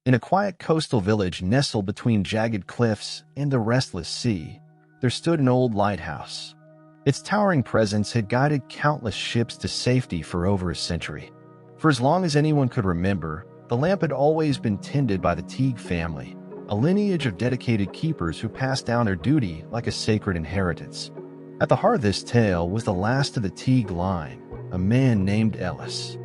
In a quiet coastal village nestled between jagged cliffs and the restless sea, there stood an old lighthouse. Its towering presence had guided countless ships to safety for over a century. For as long as anyone could remember, the lamp had always been tended by the Teague family, a lineage of dedicated keepers who passed down their duty like a sacred inheritance. At the heart of this tale was the last of the Teague line, a man named Ellis.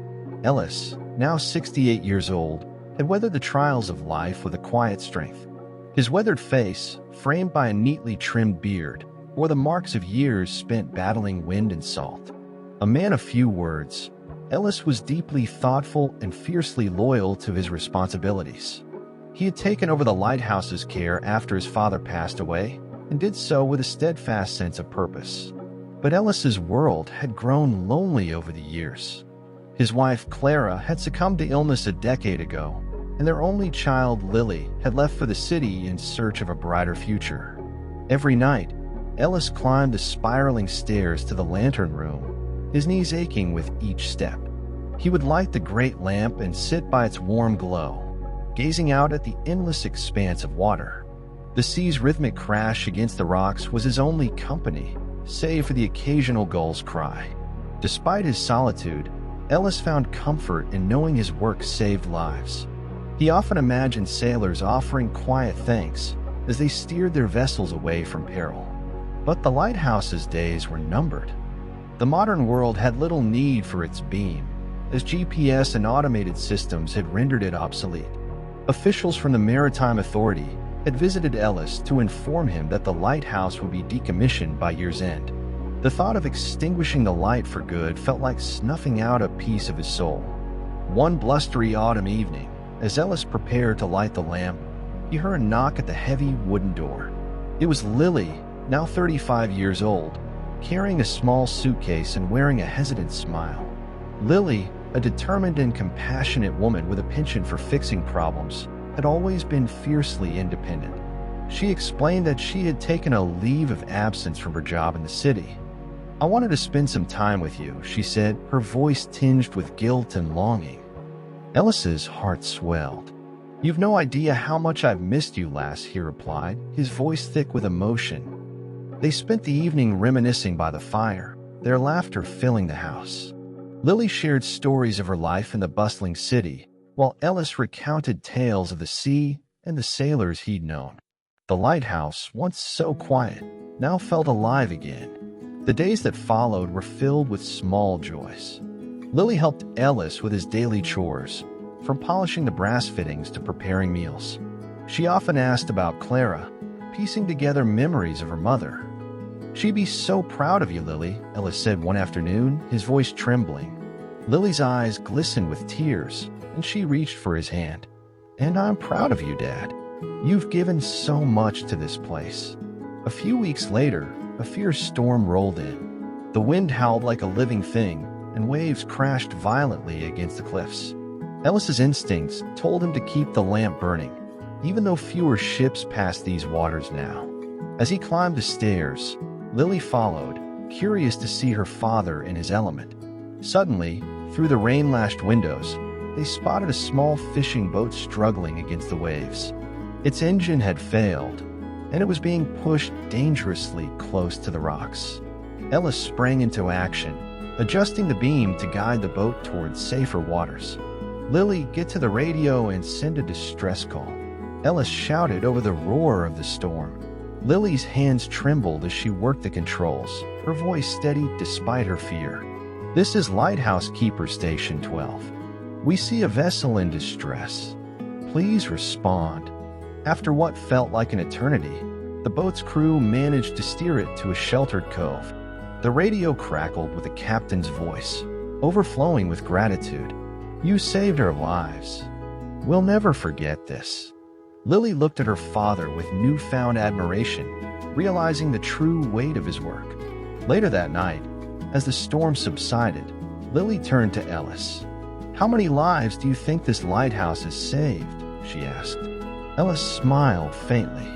Ellis, now 68 years old, had weathered the trials of life with a quiet strength. His weathered face, framed by a neatly trimmed beard, bore the marks of years spent battling wind and salt. A man of few words, Ellis was deeply thoughtful and fiercely loyal to his responsibilities. He had taken over the lighthouse's care after his father passed away, and did so with a steadfast sense of purpose. But Ellis's world had grown lonely over the years. His wife, Clara, had succumbed to illness a decade ago, and their only child, Lily, had left for the city in search of a brighter future. Every night, Ellis climbed the spiraling stairs to the lantern room, his knees aching with each step. He would light the great lamp and sit by its warm glow, gazing out at the endless expanse of water. The sea's rhythmic crash against the rocks was his only company, save for the occasional gull's cry. Despite his solitude, Ellis found comfort in knowing his work saved lives. He often imagined sailors offering quiet thanks as they steered their vessels away from peril. But the lighthouse's days were numbered. The modern world had little need for its beam, as GPS and automated systems had rendered it obsolete. Officials from the Maritime Authority had visited Ellis to inform him that the lighthouse would be decommissioned by year's end. The thought of extinguishing the light for good felt like snuffing out a piece of his soul. One blustery autumn evening, as Ellis prepared to light the lamp, he heard a knock at the heavy wooden door. It was Lily, now 35 years old, carrying a small suitcase and wearing a hesitant smile. Lily, a determined and compassionate woman with a penchant for fixing problems, had always been fiercely independent. She explained that she had taken a leave of absence from her job in the city. "I wanted to spend some time with you," she said, her voice tinged with guilt and longing. Ellis's heart swelled. "You've no idea how much I've missed you, lass," he replied, his voice thick with emotion. They spent the evening reminiscing by the fire, their laughter filling the house. Lily shared stories of her life in the bustling city, while Ellis recounted tales of the sea and the sailors he'd known. The lighthouse, once so quiet, now felt alive again. The days that followed were filled with small joys. Lily helped Ellis with his daily chores, from polishing the brass fittings to preparing meals. She often asked about Clara, piecing together memories of her mother. "She'd be so proud of you, Lily," Ellis said one afternoon, his voice trembling. Lily's eyes glistened with tears, and she reached for his hand. "And I'm proud of you, Dad. You've given so much to this place." A few weeks later, a fierce storm rolled in. The wind howled like a living thing, and waves crashed violently against the cliffs. Ellis's instincts told him to keep the lamp burning, even though fewer ships passed these waters now. As he climbed the stairs, Lily followed, curious to see her father in his element. Suddenly, through the rain-lashed windows, they spotted a small fishing boat struggling against the waves. Its engine had failed, and it was being pushed dangerously close to the rocks. Ellis sprang into action, adjusting the beam to guide the boat towards safer waters. "Lily, get to the radio and send a distress call," Ellis shouted over the roar of the storm. Lily's hands trembled as she worked the controls, her voice steady despite her fear. "This is Lighthouse Keeper Station 12. We see a vessel in distress. Please respond." After what felt like an eternity, the boat's crew managed to steer it to a sheltered cove. The radio crackled with the captain's voice, overflowing with gratitude. "You saved our lives. We'll never forget this." Lily looked at her father with newfound admiration, realizing the true weight of his work. Later that night, as the storm subsided, Lily turned to Ellis. "How many lives do you think this lighthouse has saved?" she asked. Ellis smiled faintly.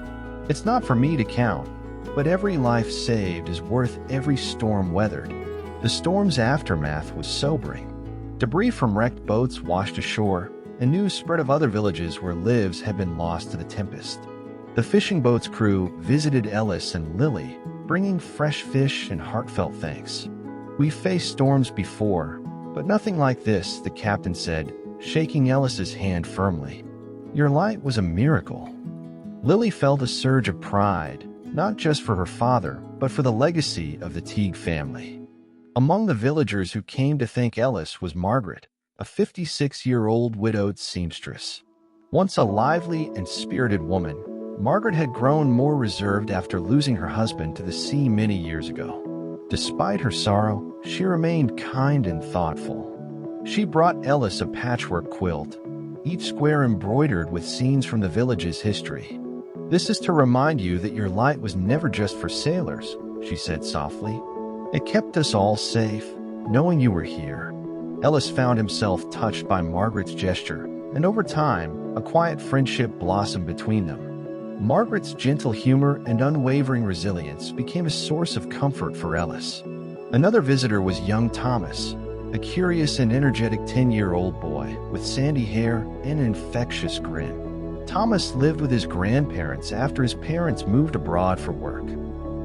"It's not for me to count, but every life saved is worth every storm weathered." The storm's aftermath was sobering. Debris from wrecked boats washed ashore, and news spread of other villages where lives had been lost to the tempest. The fishing boat's crew visited Ellis and Lily, bringing fresh fish and heartfelt thanks. "We've faced storms before, but nothing like this," the captain said, shaking Ellis's hand firmly. "Your light was a miracle." Lily felt a surge of pride, not just for her father, but for the legacy of the Teague family. Among the villagers who came to thank Ellis was Margaret, a 56-year-old widowed seamstress. Once a lively and spirited woman, Margaret had grown more reserved after losing her husband to the sea many years ago. Despite her sorrow, she remained kind and thoughtful. She brought Ellis a patchwork quilt, each square embroidered with scenes from the village's history. "This is to remind you that your light was never just for sailors," she said softly. "It kept us all safe, knowing you were here." Ellis found himself touched by Margaret's gesture, and over time, a quiet friendship blossomed between them. Margaret's gentle humor and unwavering resilience became a source of comfort for Ellis. Another visitor was young Thomas, a curious and energetic 10-year-old boy with sandy hair and an infectious grin. Thomas lived with his grandparents after his parents moved abroad for work.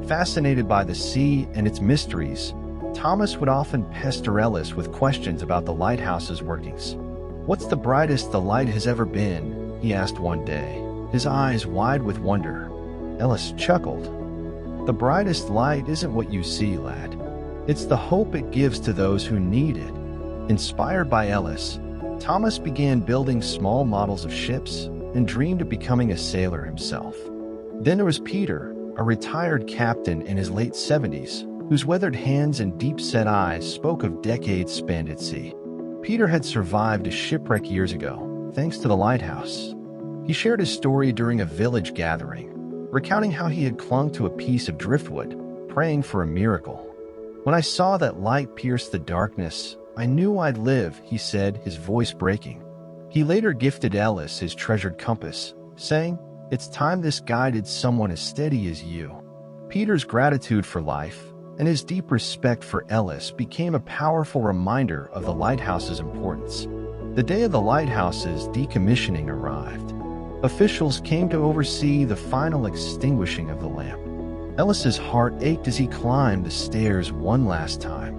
Fascinated by the sea and its mysteries, Thomas would often pester Ellis with questions about the lighthouse's workings. "What's the brightest the light has ever been?" he asked one day, his eyes wide with wonder. Ellis chuckled. "The brightest light isn't what you see, lad. It's the hope it gives to those who need it." Inspired by Ellis, Thomas began building small models of ships and dreamed of becoming a sailor himself. Then there was Peter, a retired captain in his late 70s, whose weathered hands and deep-set eyes spoke of decades spent at sea. Peter had survived a shipwreck years ago, thanks to the lighthouse. He shared his story during a village gathering, recounting how he had clung to a piece of driftwood, praying for a miracle. "When I saw that light pierce the darkness, I knew I'd live," he said, his voice breaking. He later gifted Ellis his treasured compass, saying, "It's time this guided someone as steady as you." Peter's gratitude for life and his deep respect for Ellis became a powerful reminder of the lighthouse's importance. The day of the lighthouse's decommissioning arrived. Officials came to oversee the final extinguishing of the lamp. Ellis's heart ached as he climbed the stairs one last time.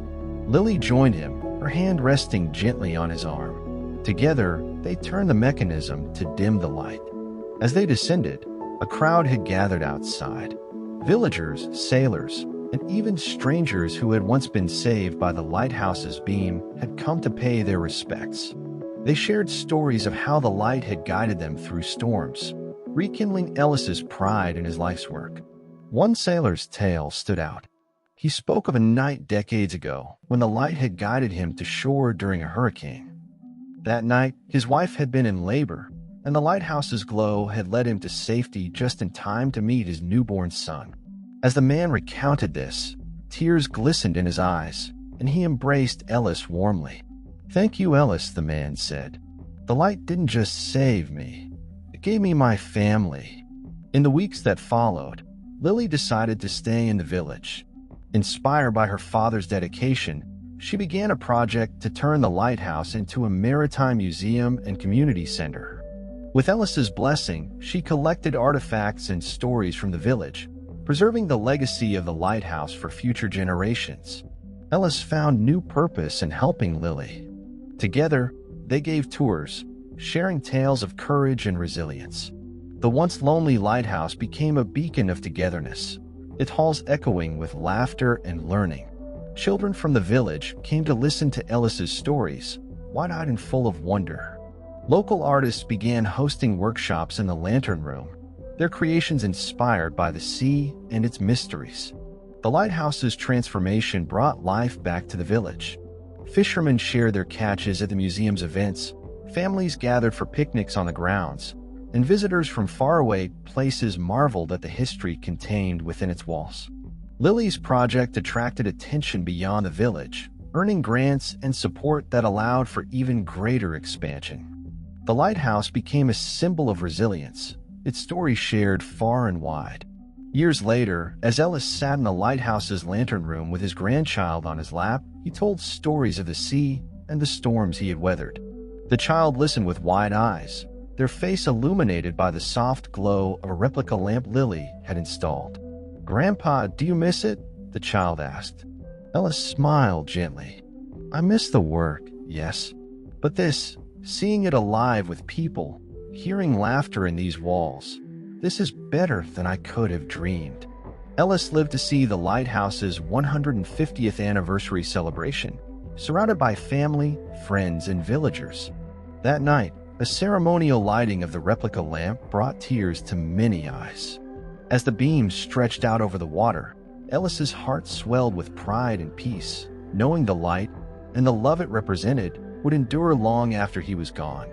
Lily joined him, her hand resting gently on his arm. Together, they turned the mechanism to dim the light. As they descended, a crowd had gathered outside. Villagers, sailors, and even strangers who had once been saved by the lighthouse's beam had come to pay their respects. They shared stories of how the light had guided them through storms, rekindling Ellis's pride in his life's work. One sailor's tale stood out. He spoke of a night decades ago when the light had guided him to shore during a hurricane. That night, his wife had been in labor, and the lighthouse's glow had led him to safety just in time to meet his newborn son. As the man recounted this, tears glistened in his eyes, and he embraced Ellis warmly. "Thank you, Ellis," the man said. "The light didn't just save me, it gave me my family." In the weeks that followed, Lily decided to stay in the village. Inspired by her father's dedication, she began a project to turn the lighthouse into a maritime museum and community center. With Ellis's blessing, she collected artifacts and stories from the village, preserving the legacy of the lighthouse for future generations. Ellis found new purpose in helping Lily. Together, they gave tours, sharing tales of courage and resilience. The once lonely lighthouse became a beacon of togetherness, its halls echoing with laughter and learning. Children from the village came to listen to Ellis's stories, wide-eyed and full of wonder. Local artists began hosting workshops in the Lantern Room, their creations inspired by the sea and its mysteries. The lighthouse's transformation brought life back to the village. Fishermen shared their catches at the museum's events, families gathered for picnics on the grounds, and visitors from faraway places marveled at the history contained within its walls. Lily's project attracted attention beyond the village, earning grants and support that allowed for even greater expansion. The lighthouse became a symbol of resilience, its story shared far and wide. Years later, as Ellis sat in the lighthouse's lantern room with his grandchild on his lap, he told stories of the sea and the storms he had weathered. The child listened with wide eyes, their face illuminated by the soft glow of a replica lamp Lily had installed. "Grandpa, do you miss it?" the child asked. Ellis smiled gently. "I miss the work, yes. But this, seeing it alive with people, hearing laughter in these walls, this is better than I could have dreamed." Ellis lived to see the Lighthouse's 150th anniversary celebration, surrounded by family, friends, and villagers. That night, a ceremonial lighting of the replica lamp brought tears to many eyes. As the beams stretched out over the water, Ellis's heart swelled with pride and peace, knowing the light and the love it represented would endure long after he was gone.